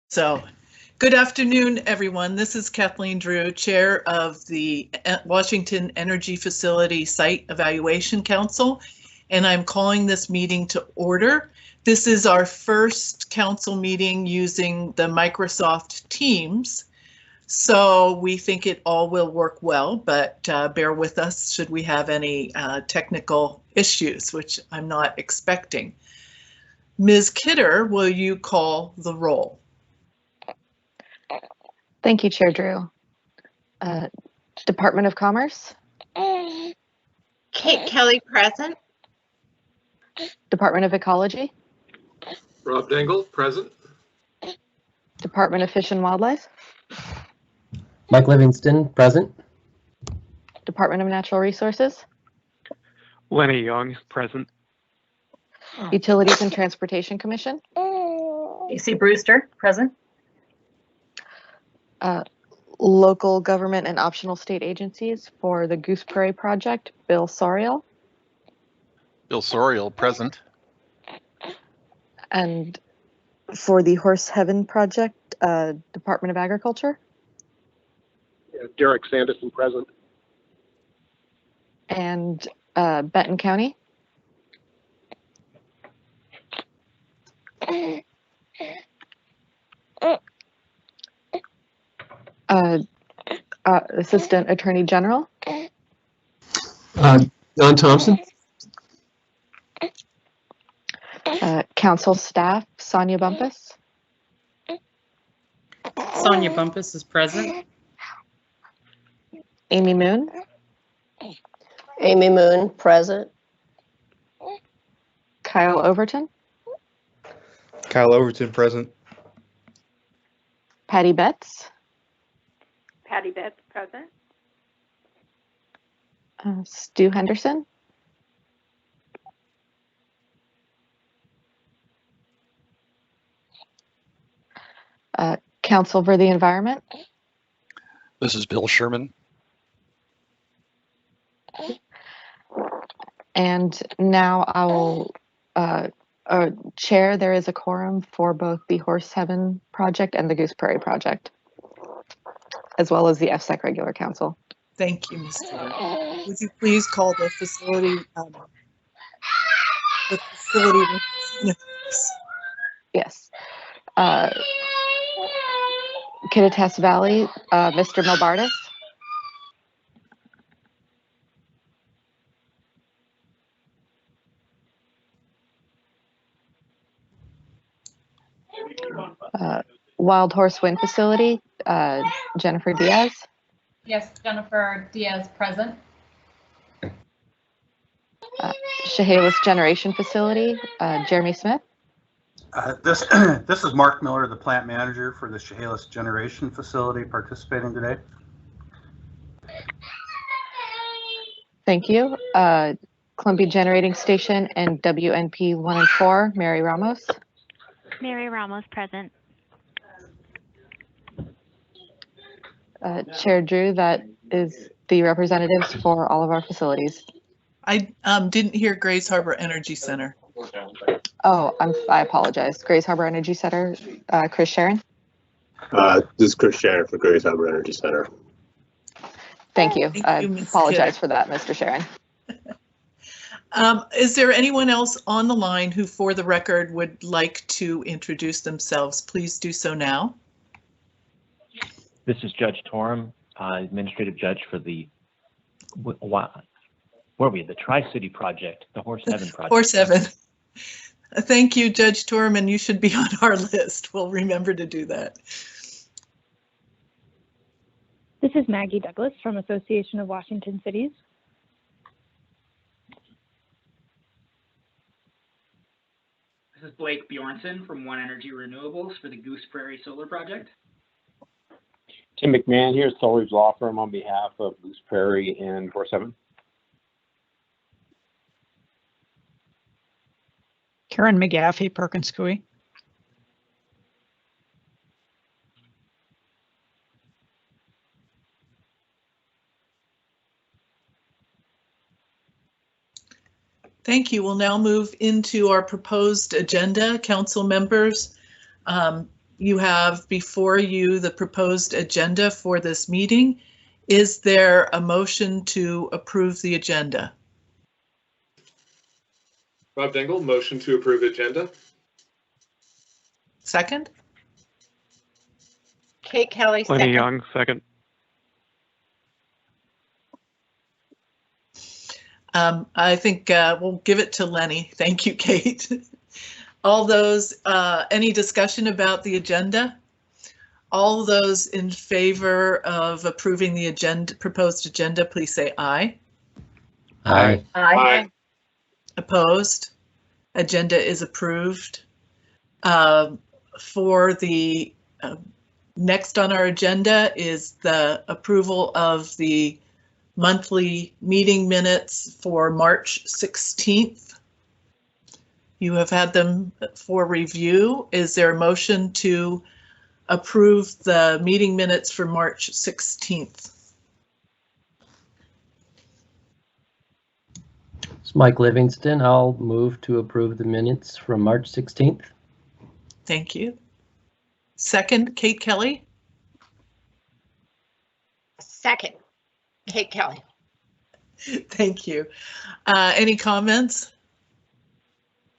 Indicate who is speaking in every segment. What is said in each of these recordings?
Speaker 1: So, good afternoon, everyone. This is Kathleen Drew, Chair of the Washington Energy Facility Site Evaluation Council, and I'm calling this meeting to order. This is our first council meeting using the Microsoft Teams, so we think it all will work well, but bear with us should we have any technical issues, which I'm not expecting. Ms. Kidder, will you call the roll?
Speaker 2: Thank you, Chair Drew. Department of Commerce.
Speaker 3: Kate Kelly, present.
Speaker 2: Department of Ecology.
Speaker 4: Rob Dangle, present.
Speaker 2: Department of Fish and Wildlife.
Speaker 5: Mike Livingston, present.
Speaker 2: Department of Natural Resources.
Speaker 6: Lenny Young, present.
Speaker 2: Utilities and Transportation Commission.
Speaker 7: AC Brewster, present.
Speaker 2: Local government and optional state agencies for the Goose Prairie project, Bill Soriel.
Speaker 8: Bill Soriel, present.
Speaker 2: And for the Horse Heaven project, Department of Agriculture.
Speaker 4: Derek Sanderson, present.
Speaker 2: And Benton County. Assistant Attorney General.
Speaker 5: Don Thompson.
Speaker 2: Council staff, Sonia Bumpus.
Speaker 7: Sonia Bumpus is present.
Speaker 2: Amy Moon.
Speaker 3: Amy Moon, present.
Speaker 2: Kyle Overton.
Speaker 9: Kyle Overton, present.
Speaker 2: Patty Betts.
Speaker 10: Patty Betts, present.
Speaker 2: Stu Henderson. Council for the Environment.
Speaker 8: This is Bill Sherman.
Speaker 2: And now I will chair. There is a quorum for both the Horse Heaven project and the Goose Prairie project, as well as the EFSEC regular council.
Speaker 1: Thank you, Ms. Kidder. Would you please call the facility representatives?
Speaker 2: Yes. Kittitas Valley, Mr. Milbardis. Wild Horse Wind Facility, Jennifer Diaz.
Speaker 11: Yes, Jennifer Diaz, present.
Speaker 2: Chehalis Generation Facility, Jeremy Smith.
Speaker 12: This is Mark Miller, the plant manager for the Chehalis Generation Facility, participating today.
Speaker 2: Thank you. Columbia Generating Station and WNP 1 and 4, Mary Ramos.
Speaker 10: Mary Ramos, present.
Speaker 2: Chair Drew, that is the representatives for all of our facilities.
Speaker 1: I didn't hear Grays Harbor Energy Center.
Speaker 2: Oh, I apologize. Grays Harbor Energy Center, Chris Sharon.
Speaker 13: This is Chris Sharon for Grays Harbor Energy Center.
Speaker 2: Thank you. I apologize
Speaker 1: Kidder.
Speaker 2: for that, Mr. Sharon.
Speaker 1: Is there anyone else on the line who, for the record, would like to introduce themselves? Please do so now.
Speaker 14: This is Judge Torum, Administrative Judge for the, where are we? The Tri-City Project, the Horse Heaven Project.
Speaker 1: Horse Heaven. Thank you, Judge Torman. You should be on our list. We'll remember to do that.
Speaker 10: This is Maggie Douglas from Association of Washington Cities.
Speaker 15: This is Blake Bjornson from One Energy Renewables for the Goose Prairie Solar Project.
Speaker 16: Tim McMahon here, Solar's Law Firm, on behalf of Goose Prairie and Horse Heaven.
Speaker 17: Karen McGaffey, Perkins Coie.
Speaker 1: Thank you. We'll now move into our proposed agenda. Council members, you have before you the proposed agenda for this meeting. Is there a motion to approve the agenda?
Speaker 4: Rob Dingle, motion to approve agenda.
Speaker 1: Second?
Speaker 3: Kate Kelly,
Speaker 6: Lenny
Speaker 3: second.
Speaker 6: Young, second.
Speaker 1: I think we'll give it to Lenny. Thank you, Kate. All those, any discussion about the agenda? All those in favor of approving the agenda, proposed agenda, please say aye.
Speaker 5: Aye.
Speaker 3: Aye.
Speaker 1: Opposed? Agenda is approved. For the next on our agenda is the approval of the monthly meeting minutes for March 16th. You have had them for review. Is there a motion to approve the meeting minutes for March 16th?
Speaker 5: It's Mike Livingston. I'll move to approve the minutes from March 16th.
Speaker 1: Thank you. Second, Kate Kelly.
Speaker 3: Second, Kate Kelly.
Speaker 1: Thank you. Any comments?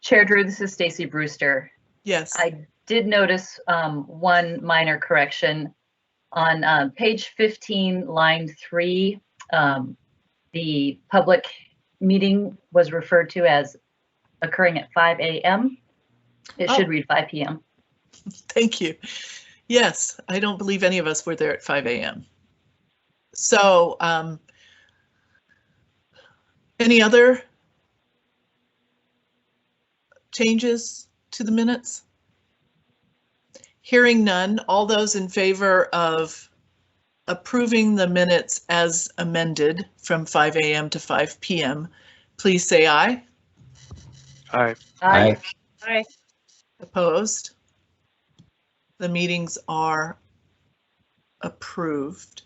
Speaker 7: Chair Drew, this is Stacy Brewster.
Speaker 1: Yes.
Speaker 7: I did notice one minor correction. On page 15, line 3, the public meeting was referred to as occurring at 5 a.m. It should read 5 p.m.
Speaker 1: Thank you. Yes, I don't believe any of us were there at 5 a.m. So, any other changes to the minutes? Hearing none, all those in favor of approving the minutes as amended from 5 a.m. to 5 p.m., please say aye.
Speaker 6: Aye.
Speaker 5: Aye.
Speaker 3: Aye.
Speaker 1: Opposed? The meetings are approved.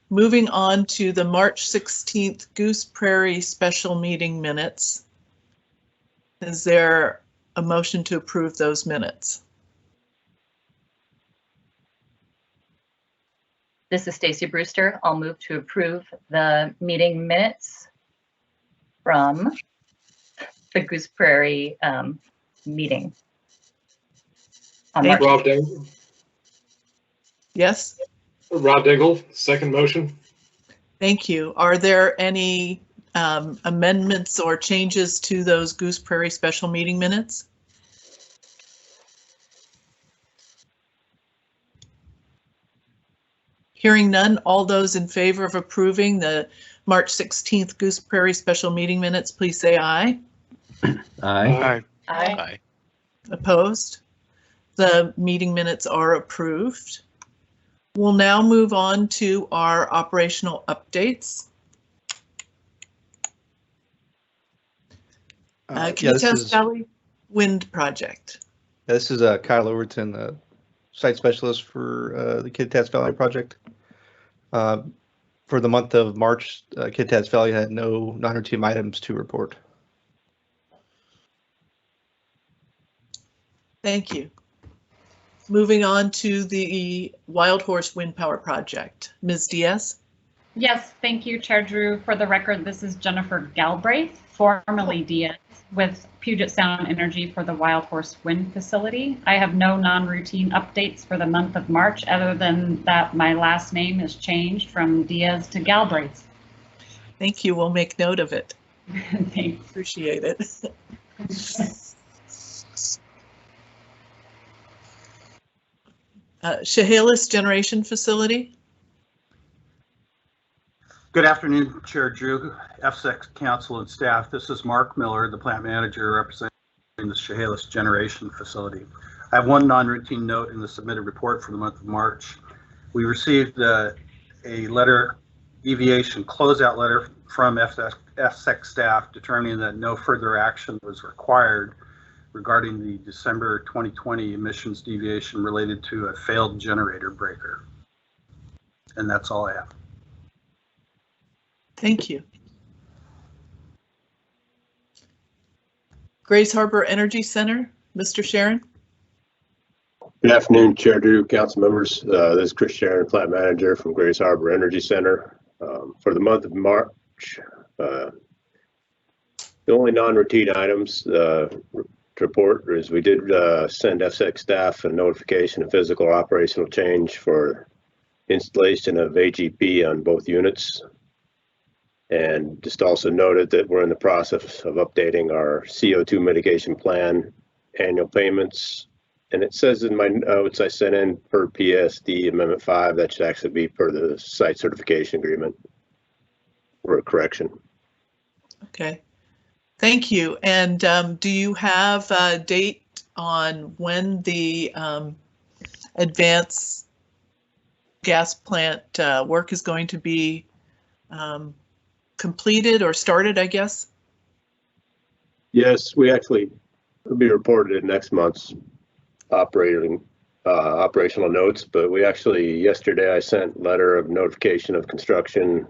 Speaker 1: Moving on to the March 16th Goose Prairie special meeting minutes. Is there a motion to approve those minutes?
Speaker 7: This is Stacy Brewster. I'll move to approve the meeting minutes from the Goose Prairie meeting. On March.
Speaker 4: Rob Dingle.
Speaker 1: Yes?
Speaker 4: Rob Dingle, second motion.
Speaker 1: Thank you. Are there any amendments or changes to those Goose Prairie special meeting minutes? Hearing none, all those in favor of approving the March 16th Goose Prairie special meeting minutes, please say aye.
Speaker 5: Aye.
Speaker 6: Aye.
Speaker 7: Aye.
Speaker 1: Opposed? The meeting minutes are approved. We'll now move on to our operational updates. Kittitas Valley Wind Project.
Speaker 9: This is Kyle Overton, the site specialist for the Kittitas Valley project. For the month of March, Kittitas Valley had no non-routine items to report.
Speaker 1: Thank you. Moving on to the Wild Horse Wind Power Project. Ms. Diaz?
Speaker 11: Yes, thank you, Chair Drew. For the record, this is Jennifer Galbraith, formerly Diaz, with Puget Sound Energy for the Wild Horse Wind Facility. I have no non-routine updates for the month of March, other than that my last name is changed from Diaz to Galbraith.
Speaker 1: Thank you. We'll make note of it.
Speaker 11: Thanks.
Speaker 1: Appreciate it. Hales Generation Facility.
Speaker 12: Good afternoon, Chair Drew, EFSEC Council and staff. This is Mark Miller, the plant manager representing the Hales Generation Facility. I have one non-routine note in the submitted report for the month of March. We received a letter, deviation closeout letter from EFSEC staff determining that no further action was required regarding the December 2020 emissions deviation related to a failed generator breaker. And that's all I have.
Speaker 1: Thank you. Grace Harbor Energy Center, Mr. Sharon.
Speaker 13: Good afternoon, Chair Drew, council members. This is Chris Sharon, plant manager from Grace Harbor Energy Center. For the month of March, the only non-routine items to report is we did send EFSEC staff a notification of physical or operational change for installation of AGP on both units. And just also noted that we're in the process of updating our CO2 mitigation plan annual payments. And it says in my notes I sent in per PSD Amendment 5, that should actually be per the site certification agreement or a correction.
Speaker 1: Okay, thank you. And do you have a date on when the advanced gas plant work is going to be completed or started, I guess?
Speaker 13: Yes, we actually will be reported in next month's operational notes, but we actually, yesterday I sent letter of notification of construction,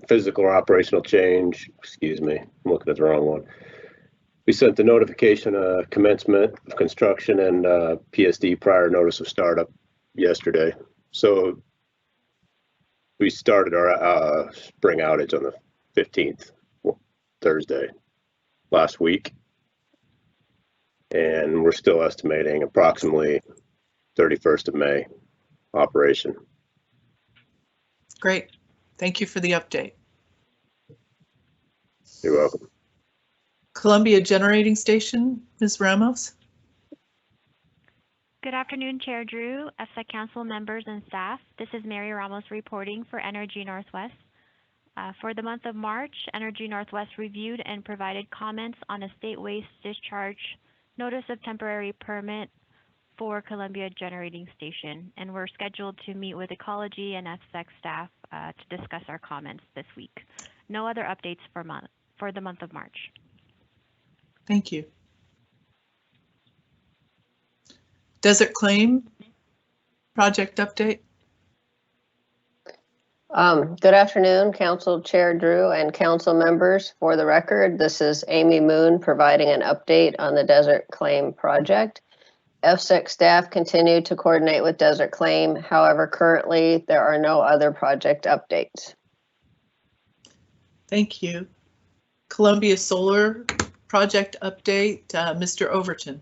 Speaker 13: physical or operational change, excuse me, I'm looking at the wrong one. We sent the notification of commencement of construction and PSD prior notice of startup yesterday. So we started our spring outage on the 15th, Thursday, last week. And we're still estimating approximately 31st of May operation.
Speaker 1: Great. Thank you for the update.
Speaker 13: You're welcome.
Speaker 1: Columbia Generating Station, Ms. Ramos.
Speaker 18: Good afternoon, Chair Drew, EFSEC Council members and staff. This is Mary Ramos reporting for Energy Northwest. For the month of March, Energy Northwest reviewed and provided comments on a state waste discharge notice of temporary permit for Columbia Generating Station, and we're scheduled to meet with Ecology and EFSEC staff to discuss our comments this week. No other updates for the month of March.
Speaker 1: Thank you. Desert Claim project update.
Speaker 19: Good afternoon, Council Chair Drew and council members. For the record, this is Amy Moon providing an update on the Desert Claim project. EFSEC staff continue to coordinate with Desert Claim. However, currently there are no other project updates.
Speaker 1: Thank you. Columbia Solar project update, Mr. Overton.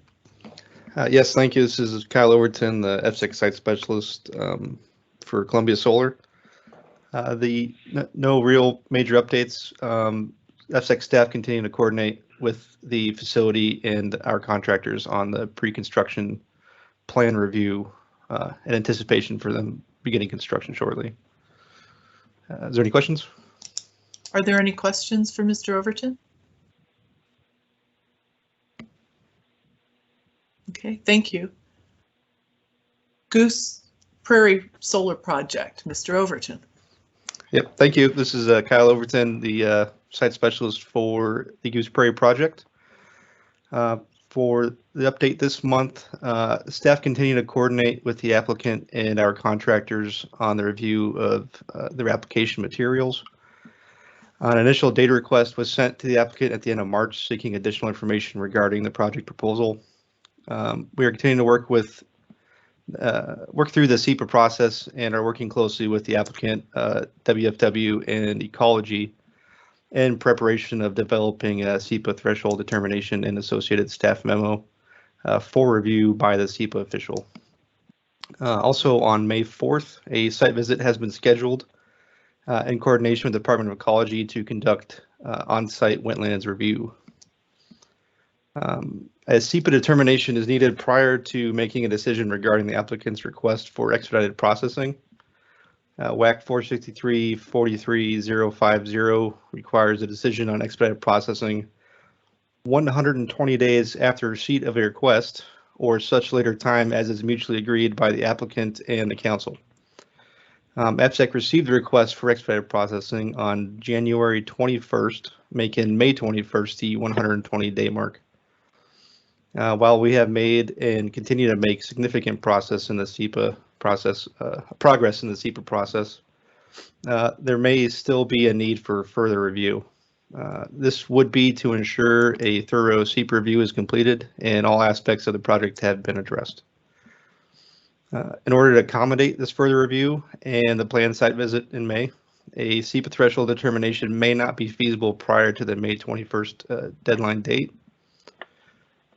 Speaker 9: Yes, thank you. This is Kyle Overton, the EFSEC site specialist for Columbia Solar. No real major updates. EFSEC staff continue to coordinate with the facility and our contractors on the pre-construction plan review in anticipation for them beginning construction shortly. Is there any questions?
Speaker 1: Are there any questions for Mr. Overton? Okay, thank you. Goose Prairie Solar Project, Mr. Overton.
Speaker 9: Yep, thank you. This is Kyle Overton, the site specialist for the Goose Prairie project. For the update this month, staff continue to coordinate with the applicant and our contractors on the review of their application materials. An initial data request was sent to the applicant at the end of March seeking additional information regarding the project proposal. We are continuing to work through the SEPA process and are working closely with the applicant, WFW and Ecology, in preparation of developing a SEPA threshold determination and associated staff memo for review by the SEPA official. Also on May 4th, a site visit has been scheduled in coordination with the Department of Ecology to conduct on-site wetlands review. A SEPA determination is needed prior to making a decision regarding the applicant's request for expedited processing. WAC 463-43050 requires a decision on expedited processing 120 days after receipt of a request or such later time as is mutually agreed by the applicant and the council. EFSEC received the request for expedited processing on January 21st, making May 21st the 120-day mark. While we have made and continue to make significant progress in the SEPA process, there may still be a need for further review. This would be to ensure a thorough SEPA review is completed and all aspects of the project have been addressed. In order to accommodate this further review and the planned site visit in May, a SEPA threshold determination may not be feasible prior to the May 21st deadline date.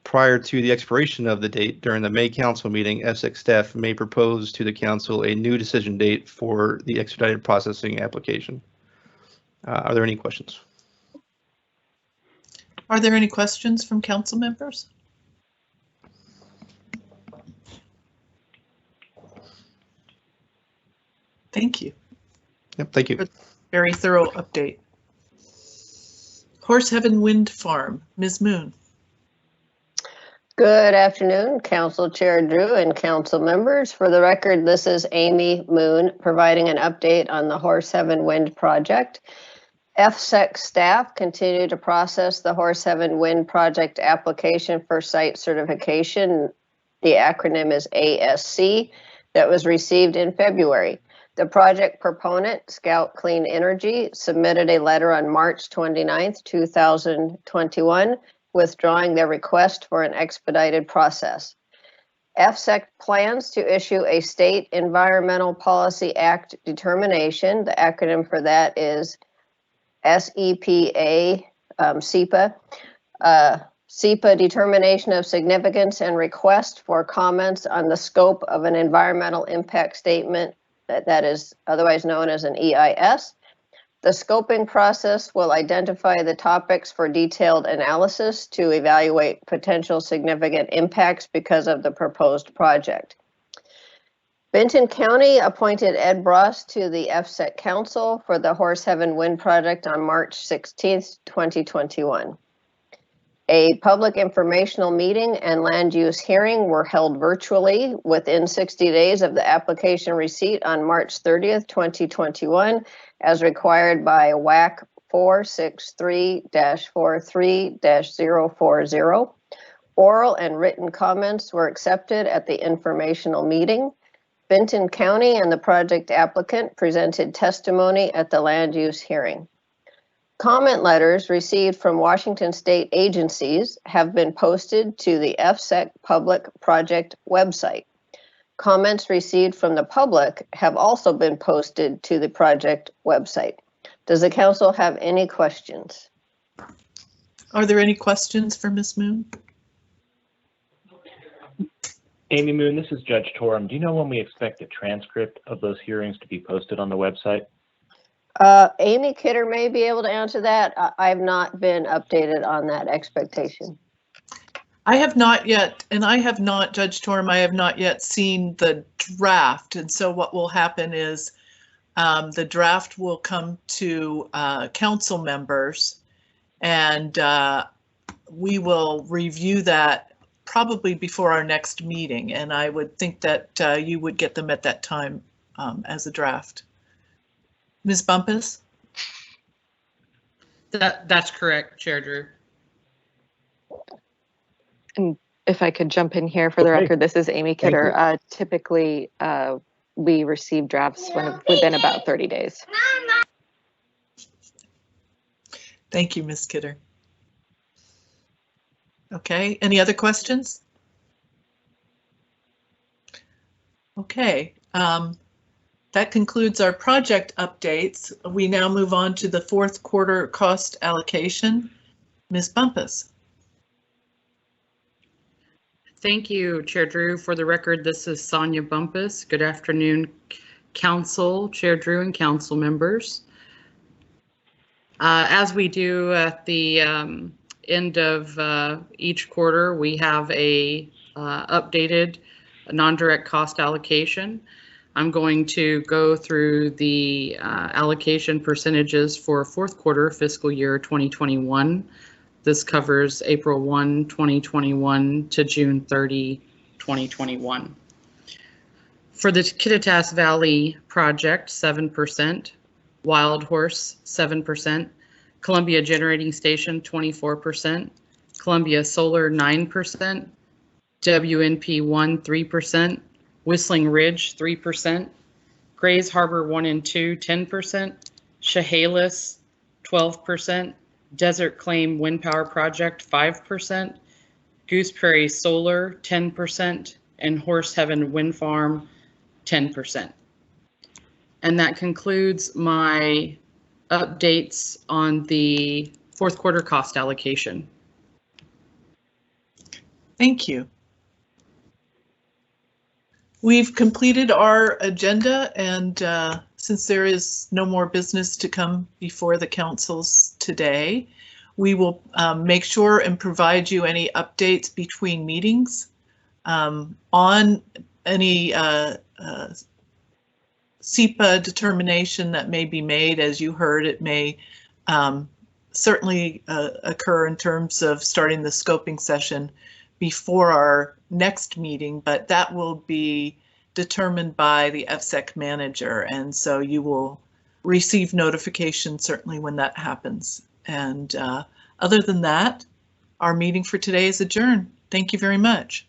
Speaker 9: Prior to the expiration of the date during the May council meeting, EFSEC staff may propose to the council a new decision date for the expedited processing application. Are there any questions?
Speaker 1: Are there any questions from council members? Thank you.
Speaker 9: Yep, thank you.
Speaker 1: Very thorough update. Horseheaven Wind Farm, Ms. Moon.
Speaker 19: Good afternoon, Council Chair Drew and council members. For the record, this is Amy Moon providing an update on the Horseheaven Wind project. EFSEC staff continue to process the Horseheaven Wind project application for site certification. The acronym is ASC that was received in February. The project proponent, Scout Clean Energy, submitted a letter on March 29th, 2021, withdrawing their request for an expedited process. EFSEC plans to issue a State Environmental Policy Act determination. The acronym for that is SEPA, SEPA. SEPA determination of significance and request for comments on the scope of an environmental impact statement that is otherwise known as an EIS. The scoping process will identify the topics for detailed analysis to evaluate potential significant impacts because of the proposed project. Benton County appointed Ed Bross to the EFSEC Council for the Horseheaven Wind Project on March 16th, 2021. A public informational meeting and land use hearing were held virtually within 60 days of the application receipt on March 30th, 2021, as required by WAC 463-43-040. Oral and written comments were accepted at the informational meeting. Benton County and the project applicant presented testimony at the land use hearing. Comment letters received from Washington state agencies have been posted to the EFSEC public project website. Comments received from the public have also been posted to the project website. Does the council have any questions?
Speaker 1: Are there any questions for Ms. Moon?
Speaker 14: Amy Moon, this is Judge Torum. Do you know when we expect a transcript of those hearings to be posted on the website?
Speaker 19: Amy Kidder may be able to answer that. I've not been updated on that expectation.
Speaker 1: I have not yet, and I have not, Judge Torm, I have not yet seen the draft. And so what will happen is the draft will come to council members, and we will review that probably before our next meeting. And I would think that you would get them at that time as a draft. Ms. Bumpus?
Speaker 20: That's correct, Chair Drew.
Speaker 2: And if I could jump in here for the record, this is Amy Kidder. Typically, we receive drafts within about 30 days.
Speaker 1: Thank you, Ms. Kidder. Okay, any other questions? Okay. That concludes our project updates. We now move on to the fourth quarter cost allocation. Ms. Bumpus.
Speaker 20: Thank you, Chair Drew. For the record, this is Sonia Bumpus. Good afternoon, Council, Chair Drew, and council members. As we do at the end of each quarter, we have a updated non-direct cost allocation. I'm going to go through the allocation percentages for fourth quarter fiscal year 2021. This covers April 1, 2021 to June 30, 2021. For the Kittitas Valley project, 7%, Wild Horse, 7%, Columbia Generating Station, 24%, Columbia Solar, 9%, WNP1, 3%, Whistling Ridge, 3%, Grays Harbor 1 and 2, 10%, Hales, 12%, Desert Claim Wind Power Project, 5%, Goose Prairie Solar, 10%, and Horse Heaven Wind Farm, 10%. And that concludes my updates on the fourth quarter cost allocation.
Speaker 1: Thank you. We've completed our agenda, and since there is no more business to come before the councils today, we will make sure and provide you any updates between meetings on any SEPA determination that may be made. As you heard, it may certainly occur in terms of starting the scoping session before our next meeting, but that will be determined by the EFSEC manager, and so you will receive notification certainly when that happens. And other than that, our meeting for today is adjourned. Thank you very much.